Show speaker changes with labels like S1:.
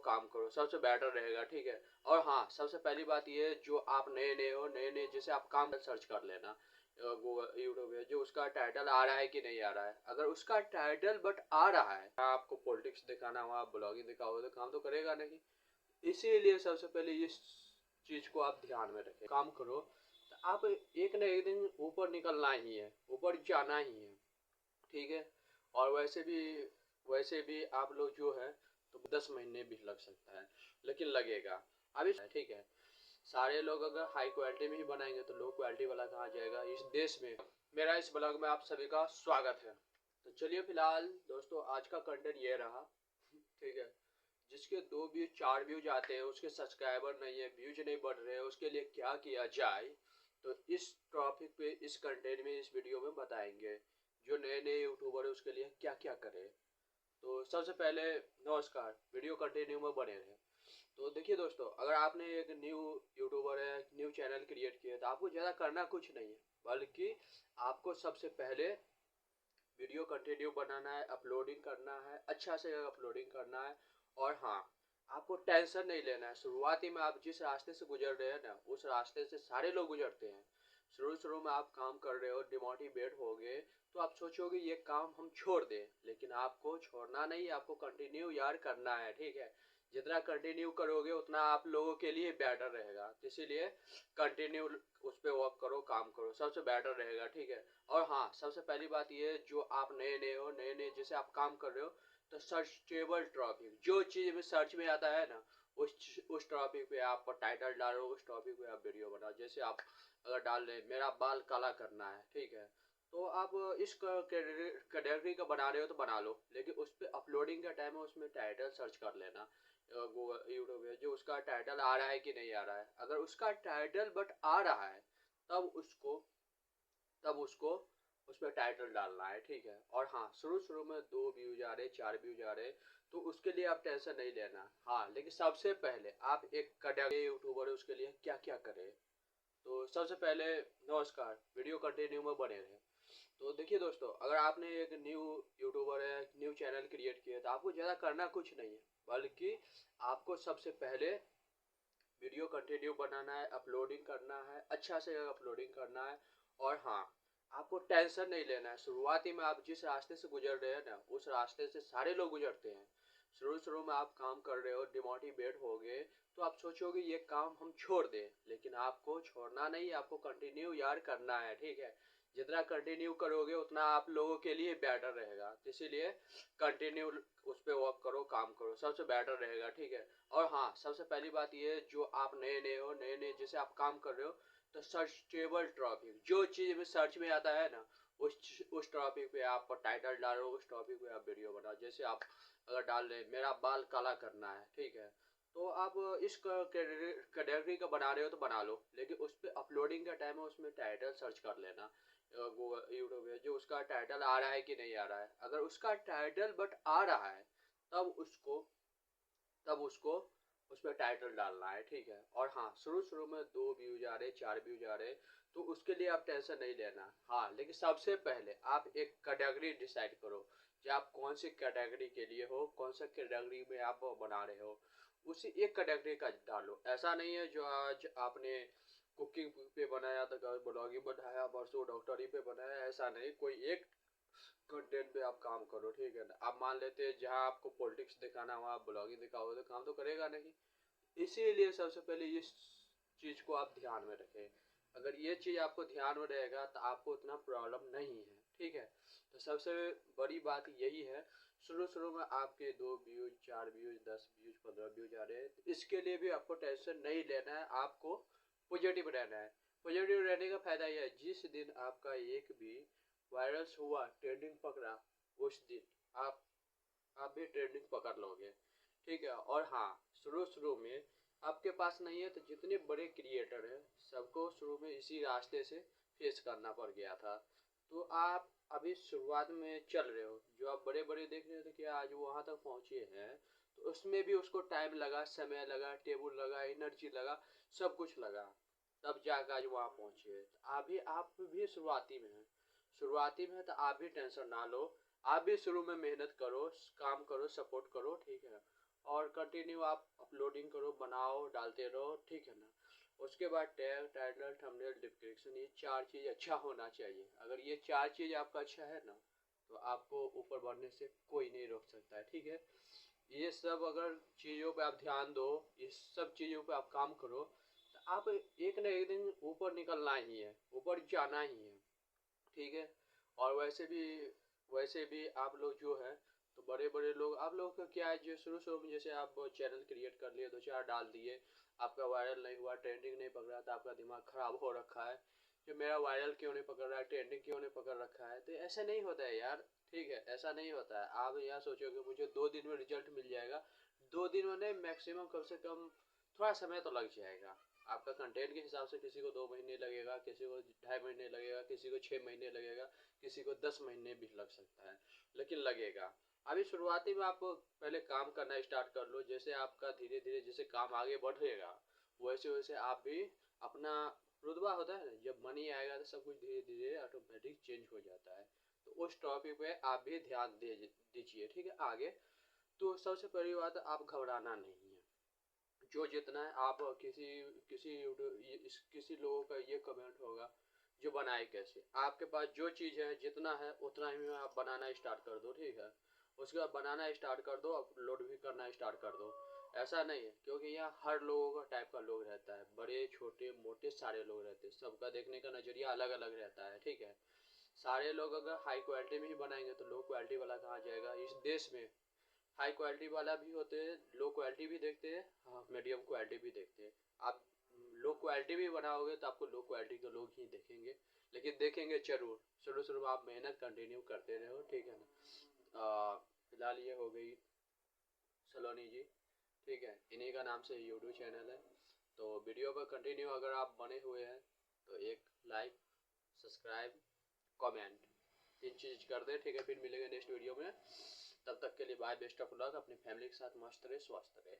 S1: काम करो, सबसे बेटर रहेगा, ठीक है। और हाँ, सबसे पहली बात ये, जो आप नए हो, नए जैसे आप काम सर्च कर लेना गूगल यूट्यूब पे, जो उसका टाइटल आ रहा है कि नहीं आ रहा है। अगर उसका टाइटल बट आ रहा है, आपको पॉलिटिक्स दिखाना हुआ, ब्लॉगिंग दिखाओ तो काम तो करेगा नहीं। इसीलिए सबसे पहले इस चीज को आप ध्यान में रखें। काम करो तो आप एक न एक दिन ऊपर निकलना ही है, ऊपर जाना ही है, ठीक है। और वैसे भी आप लोग जो है तो 10 महीने भी लग सकता है, लेकिन लगेगा अभी, ठीक है। सारे लोग अगर हाई क्वालिटी में ही बनाएंगे तो लो क्वालिटी वाला कहाँ जाएगा इस देश में। मेरा इस ब्लॉग में आप सभी का स्वागत है। तो चलिए, फिलहाल दोस्तों आज का कंटेंट ये रहा, ठीक है। जिसके 2 व्यूज 4 व्यूज आते हैं, उसके सब्सक्राइबर नहीं है, व्यूज नहीं बढ़ रहे हैं, उसके लिए क्या किया जाए, तो इस टॉपिक पे इस कंटेंट में इस वीडियो में बताएंगे। जो नए यूट्यूबर है उसके लिए क्या क्या करे। तो सबसे पहले नमस्कार, वीडियो कंटिन्यू में बने रहे। तो देखिए दोस्तों, अगर आपने एक न्यू यूट्यूबर है, न्यू चैनल क्रिएट किया है, तो आपको ज़्यादा करना कुछ नहीं है, बल्कि आपको सबसे पहले वीडियो कंटिन्यू बनाना है, अपलोडिंग करना है, अच्छा से अपलोडिंग करना है। और हाँ, आपको टेंशन नहीं लेना है। शुरुआती में आप जिस रास्ते से गुजर रहे हैं ना, उस रास्ते से सारे लोग गुजरते हैं। शुरू में आप काम कर रहे हो, डिमोटिवेट हो गए, तो आप सोचोगे ये काम हम छोड़ दें, लेकिन आपको छोड़ना नहीं, आपको कंटिन्यू यार करना है, ठीक है। जितना कंटिन्यू करोगे उतना आप लोगों के लिए बेटर रहेगा, इसीलिए कंटिन्यू उस पर वर्क करो, काम करो, सबसे बेटर रहेगा, ठीक है। और हाँ, सबसे पहली बात ये, जो आप नए हो, नए जैसे आप काम कर रहे हो, तो सर्चेबल टॉपिक, जो चीज़ में सर्च में आता है ना, उस टॉपिक पे आप टाइटल डालो, उस टॉपिक पे आप वीडियो बनाओ। जैसे आप अगर डाल रहे मेरा बाल काला करना है, ठीक है, तो आप इस कैटेगरी का बना रहे हो तो बना लो, लेकिन उस पर अपलोडिंग का टाइम है, उसमें टाइटल सर्च कर लेना गूगल यूट्यूब पे, जो उसका टाइटल आ रहा है कि नहीं आ रहा है। अगर उसका टाइटल बट आ रहा है, तब उसको उस पर टाइटल डालना है, ठीक है। और हाँ, शुरू में 2 व्यूज आ रहे, 4 व्यूज आ रहे, तो उसके लिए आप टेंशन नहीं लेना। हाँ, लेकिन सबसे पहले आप एक कैटेगरी यूट्यूबर है, उसके लिए क्या क्या करें। तो सबसे पहले नमस्कार, वीडियो कंटिन्यू में बने रहे। तो देखिए दोस्तों, अगर आपने एक न्यू यूट्यूबर है, न्यू चैनल क्रिएट किया है, तो आपको ज़्यादा करना कुछ नहीं है, बल्कि आपको सबसे पहले वीडियो कंटिन्यू बनाना है, अपलोडिंग करना है, अच्छा से अपलोडिंग करना है। और हाँ, आपको टेंशन नहीं लेना है। शुरुआती में आप जिस रास्ते से गुजर रहे हैं ना, उस रास्ते से सारे लोग गुजरते हैं। शुरू में आप काम कर रहे हो, डिमोटिवेट हो गए, तो आप सोचोगे ये काम हम छोड़ दें, लेकिन आपको छोड़ना नहीं, आपको कंटिन्यू यार करना है, ठीक है। जितना कंटिन्यू करोगे उतना आप लोगों के लिए बेटर रहेगा, इसीलिए कंटिन्यू उस पर वर्क करो, काम करो, सबसे बेटर रहेगा, ठीक है। और हाँ, सबसे पहली बात ये, जो आप नए हो, नए जैसे आप काम कर रहे हो, तो सर्चेबल टॉपिक, जो चीज़ में सर्च में आता है ना, उस टॉपिक पे आप टाइटल डालो, उस टॉपिक पे आप वीडियो बनाओ। जैसे आप अगर डाल रहे मेरा बाल काला करना है, ठीक है, तो आप इस कैटेगरी का बना रहे हो तो बना लो, लेकिन उस पर अपलोडिंग का टाइम है, उसमें टाइटल सर्च कर लेना गूगल यूट्यूब पे, जो उसका टाइटल आ रहा है कि नहीं आ रहा है। अगर उसका टाइटल बट आ रहा है, तब उसको उस पर टाइटल डालना है, ठीक है। और हाँ, शुरू में 2 व्यूज आ रहे, 4 व्यूज आ रहे, तो उसके लिए आप टेंशन नहीं लेना। हाँ, लेकिन सबसे पहले आप एक कैटेगरी डिसाइड करो कि आप कौन सी कैटेगरी के लिए हो, कौन सा कैटेगरी में आप बना रहे हो, उसी एक कैटेगरी का डालो। ऐसा नहीं है जो आज आपने कुकिंग पे बनाया तो कल ब्लॉगिंग बनाया, परसों डॉक्टरी पे बनाया, ऐसा नहीं। कोई एक कंटेंट पे आप काम करो, ठीक है ना। आप मान लेते हैं जहाँ आपको पॉलिटिक्स दिखाना हुआ, आप ब्लॉगिंग दिखाओ तो काम तो करेगा नहीं। इसीलिए सबसे पहले इस चीज़ को आप ध्यान में रखें। अगर ये चीज़ आपको ध्यान में रहेगा तो आपको उतना प्रॉब्लम नहीं है, ठीक है। तो सबसे बड़ी बात यही है, शुरू में आपके 2 व्यूज 4 व्यूज 10 व्यूज 15 व्यूज आ रहे हैं, तो इसके लिए भी आपको टेंशन नहीं लेना है, आपको पॉजिटिव रहना है। पॉजिटिव रहने का फायदा यह है, जिस दिन आपका एक भी वायरल हुआ, ट्रेंडिंग पकड़ा, उस दिन आप भी ट्रेंडिंग पकड़ लोगे, ठीक है। और हाँ, शुरू में आपके पास नहीं है, तो जितने बड़े क्रिएटर हैं सबको शुरू में इसी रास्ते से फेस करना पड़ गया था। तो आप अभी शुरुआत में चल रहे हो, जो आप बड़े बड़े देख रहे थे कि आज वहाँ तक पहुँचे हैं, तो उसमें भी उसको टाइम लगा, समय लगा, टेबल लगा, एनर्जी लगा, सब कुछ लगा, तब जाकर आज वहाँ पहुँचे। तो अभी आप भी शुरुआती में है, तो आप भी टेंशन ना लो, आप भी शुरू में मेहनत करो, काम करो, सपोर्ट करो, ठीक है। और कंटिन्यू आप अपलोडिंग करो, बनाओ, डालते रहो, ठीक है ना। उसके बाद टैग, टाइटल, थंबनेल, डिस्क्रिप्शन, ये 4 चीज़ अच्छा होना चाहिए। अगर ये 4 चीज़ आपका अच्छा है ना, तो आपको ऊपर बढ़ने से कोई नहीं रोक सकता है, ठीक है। ये सब अगर चीज़ों पे आप ध्यान दो, इस सब चीज़ों पे आप काम करो, तो आप एक ना एक दिन ऊपर निकलना ही है, ऊपर जाना ही है, ठीक है। और वैसे भी आप लोग जो है, तो बड़े बड़े लोग, आप लोग का क्या है, जो शुरू शुरू में जैसे आप चैनल क्रिएट कर लिए, 2 4 डाल दिए, आपका वायरल नहीं हुआ, ट्रेंडिंग नहीं पकड़ा, तो आपका दिमाग खराब हो रखा है कि मेरा वायरल क्यों नहीं पकड़ रहा है, ट्रेंडिंग क्यों नहीं पकड़ रखा है। तो ऐसा नहीं होता है यार, ठीक है, ऐसा नहीं होता है। आप यहाँ सोचोगे मुझे 2 दिन में रिजल्ट मिल जाएगा, 2 दिन में नहीं, मैक्सिमम कम से कम थोड़ा समय तो लग जाएगा। आपका कंटेंट के हिसाब से किसी को 2 महीने लगेगा, किसी को 2.5 महीने लगेगा, किसी को 6 महीने लगेगा, किसी को 10 महीने भी लग सकता है, लेकिन लगेगा। अभी शुरुआती में आप पहले काम करना स्टार्ट कर लो, जैसे आपका धीरे धीरे जैसे काम आगे बढ़ेगा, वैसे वैसे आप भी अपना रुतबा होता है ना, जब मनी आएगा तो सब कुछ धीरे धीरे ऑटोमेटिक चेंज हो जाता है। तो उस टॉपिक पे आप भी ध्यान दीजिए, ठीक है। आगे तो सबसे पहली बात, आप घबराना नहीं है। जो जितना है आप किसी किसी किसी लोगों का ये कमेंट होगा जो बनाए कैसे, आपके पास जो चीज़ है जितना है उतना ही में आप बनाना स्टार्ट कर दो, ठीक है। उसके बाद बनाना स्टार्ट कर दो, अपलोड भी करना स्टार्ट कर दो। ऐसा नहीं है, क्योंकि यहाँ हर लोगों का टाइप का लोग रहता है, बड़े छोटे मोटे सारे लोग रहते हैं, सबका देखने का नज़रिया अलग अलग रहता है, ठीक है। सारे लोग अगर हाई क्वालिटी में ही बनाएंगे तो लो क्वालिटी वाला कहाँ जाएगा। इस देश में हाई क्वालिटी वाला भी होते हैं, लो क्वालिटी भी देखते हैं, हाँ, मीडियम क्वालिटी भी देखते हैं। आप लो क्वालिटी भी बनाओगे तो आपको लो क्वालिटी के लोग ही देखेंगे, लेकिन देखेंगे जरूर। शुरू शुरू में आप मेहनत कंटिन्यू करते रहो, ठीक है ना। फिलहाल ये हो गई सलोनी जी, ठीक है, इन्हीं का नाम से यूट्यूब चैनल है। तो वीडियो पर कंटिन्यू अगर आप बने हुए हैं तो एक लाइक, सब्सक्राइब, कमेंट, 3 चीज़ कर दे, ठीक है। फिर मिलेंगे नेक्स्ट वीडियो में, तब तक के लिए बाय, बेस्ट ऑफ लक, अपनी फैमिली के साथ मस्त रहे, स्वस्थ रहे।